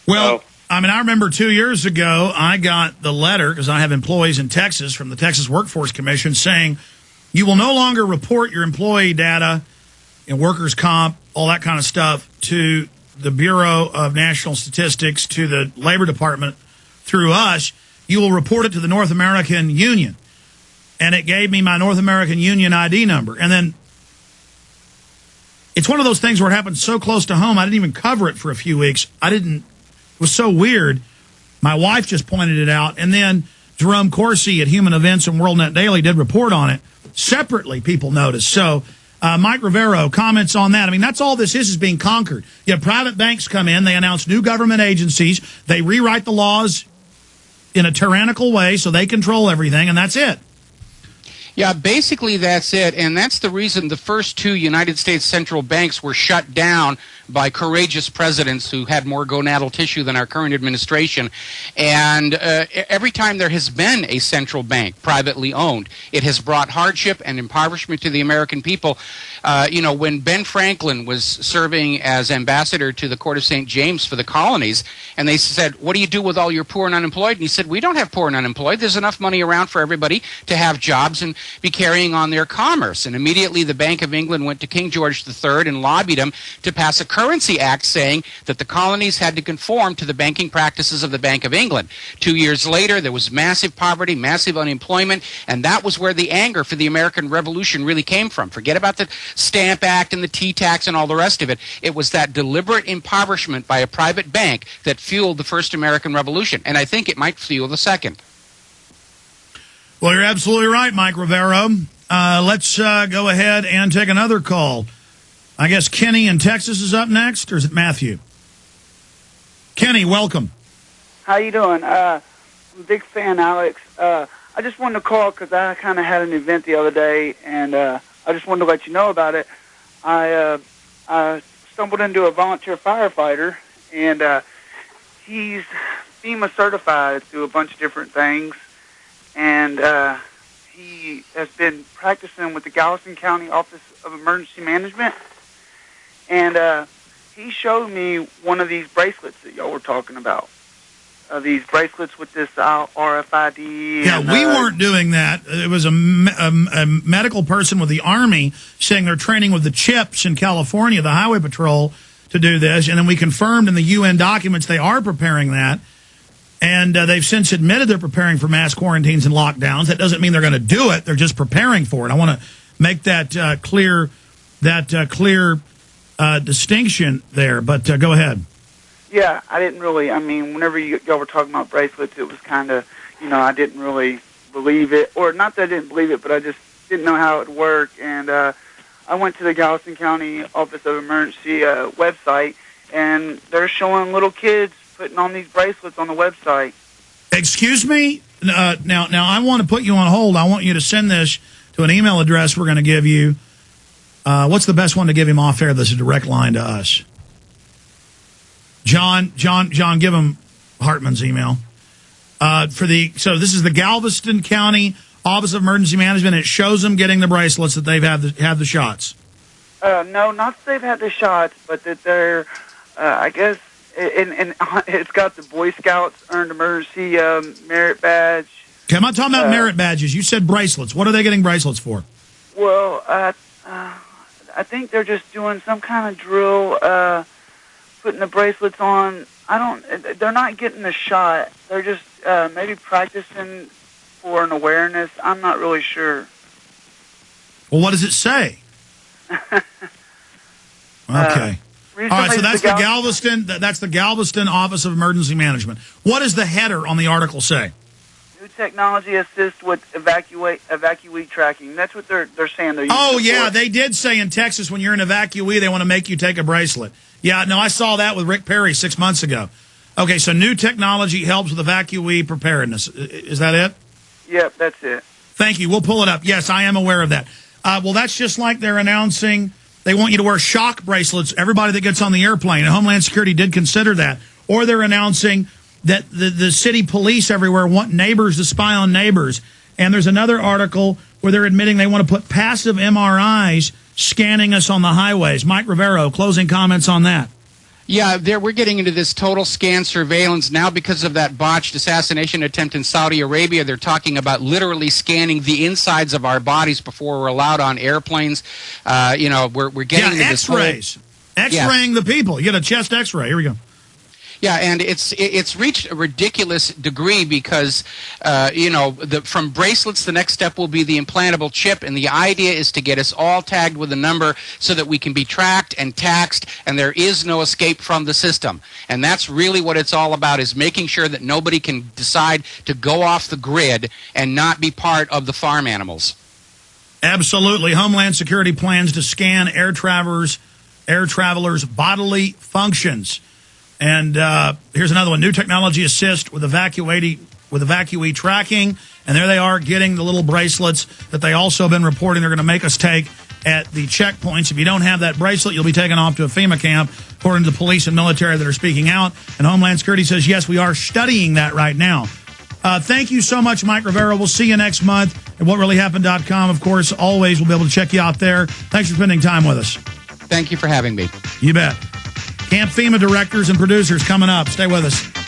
Well, I mean, I remember 2 years ago, I got the letter, because I have employees in Texas, from the Texas Workforce Commission saying, you will no longer report your employee data and workers' comp, all that kind of stuff, to the Bureau of National Statistics, to the Labor Department through us. You will report it to the North American Union. And it gave me my North American Union ID number. And then it's one of those things where it happened so close to home, I didn't even cover it for a few weeks. It was so weird. My wife just pointed it out. And then Jerome Corsi at Human Events and WorldNet Daily did report on it. Separately, people noticed. So Mike Rivero comments on that. I mean, that's all this is being conquered. You have private banks come in. They announce new government agencies. They rewrite the laws in a tyrannical way so they control everything, and that's it. Yeah, basically that's it, and that's the reason the first two United States central banks were shut down by courageous presidents who had more gonadal tissue than our current administration. And every time there has been a central bank privately owned, it has brought hardship and impoverishment to the American people. When Ben Franklin was serving as ambassador to the Court of St. James for the colonies, and they said, what do you do with all your poor and unemployed? And he said, we don't have poor and unemployed. There's enough money around for everybody to have jobs and be carrying on their commerce. And immediately the Bank of England went to King George III and lobbied him to pass a currency act saying that the colonies had to conform to the banking practices of the Bank of England. 2 years later, there was massive poverty, massive unemployment, and that was where the anger for the American Revolution really came from. Forget about the Stamp Act and the tea tax and all the rest of it. It was that deliberate impoverishment by a private bank that fueled the first American Revolution, and I think it might fuel the second. Well, you're absolutely right, Mike Rivero. Let's go ahead and take another call. I guess Kenny in Texas is up next, or is it Matthew? Kenny, welcome. How you doing? I'm a big fan, Alex. I just wanted to call because I kind of had an event the other day, and I just wanted to let you know about it. I stumbled into a volunteer firefighter, and he's FEMA certified through a bunch of different things. And he has been practicing with the Galveston County Office of Emergency Management. And he showed me one of these bracelets that y'all were talking about. These bracelets with this RFID. Yeah, we weren't doing that. It was a medical person with the Army saying they're training with the CHIPs in California, the Highway Patrol, to do this. And then we confirmed in the UN documents they are preparing that. And they've since admitted they're preparing for mass quarantines and lockdowns. That doesn't mean they're going to do it. They're just preparing for it. I want to make that clear distinction there. But go ahead. Yeah, I didn't really, whenever y'all were talking about bracelets, it was kind of, I didn't really believe it. Or not that I didn't believe it, but I just didn't know how it would work. And I went to the Galveston County Office of Emergency website, and they're showing little kids putting on these bracelets on the website. Excuse me? Now I want to put you on hold. I want you to send this to an email address we're going to give you. What's the best one to give him off air? That's a direct line to us. John, give him Hartman's email. So this is the Galveston County Office of Emergency Management. It shows them getting the bracelets that they've had the shots. No, not that they've had the shots, but that they're, I guess, and it's got the Boy Scouts Earned Emergency Merit Badge. Okay, I'm not talking about merit badges. You said bracelets. What are they getting bracelets for? Well, I think they're just doing some kind of drill, putting the bracelets on. They're not getting the shot. They're just maybe practicing for an awareness. I'm not really sure. Well, what does it say? Okay. All right, so that's the Galveston. That's the Galveston Office of Emergency Management. What does the header on the article say? New technology assists with evacuee tracking. That's what they're saying. They're using. Oh yeah, they did say in Texas when you're an evacuee, they want to make you take a bracelet. Yeah, no, I saw that with Rick Perry 6 months ago. Okay, so new technology helps with evacuee preparedness. Is that it? Yep, that's it. Thank you. We'll pull it up. Yes, I am aware of that. Well, that's just like they're announcing. They want you to wear shock bracelets, everybody that gets on the airplane. And Homeland Security did consider that. Or they're announcing that the city police everywhere want neighbors to spy on neighbors. And there's another article where they're admitting they want to put passive MRIs scanning us on the highways. Mike Rivero, closing comments on that. Yeah, we're getting into this total scan surveillance now because of that botched assassination attempt in Saudi Arabia. They're talking about literally scanning the insides of our bodies before we're allowed on airplanes. We're getting into this X-rays. X-raying the people. You get a chest X-ray. Here we go. Yeah, and it's reached a ridiculous degree because, from bracelets, the next step will be the implantable chip, and the idea is to get us all tagged with a number so that we can be tracked and taxed, and there is no escape from the system. And that's really what it's all about, is making sure that nobody can decide to go off the grid and not be part of the farm animals. Absolutely. Homeland Security plans to scan air travelers' bodily functions. And here's another one. New technology assist with evacuee tracking. And there they are getting the little bracelets that they also have been reporting they're going to make us take at the checkpoints. If you don't have that bracelet, you'll be taken off to a FEMA camp, according to the police and military that are speaking out. And Homeland Security says, yes, we are studying that right now. Thank you so much, Mike Rivero. We'll see you next month at whatreallyhappened.com. Of course, always we'll be able to check you out there. Thanks for spending time with us. Thank you for having me. You bet. Camp FEMA directors and producers coming up. Stay with us.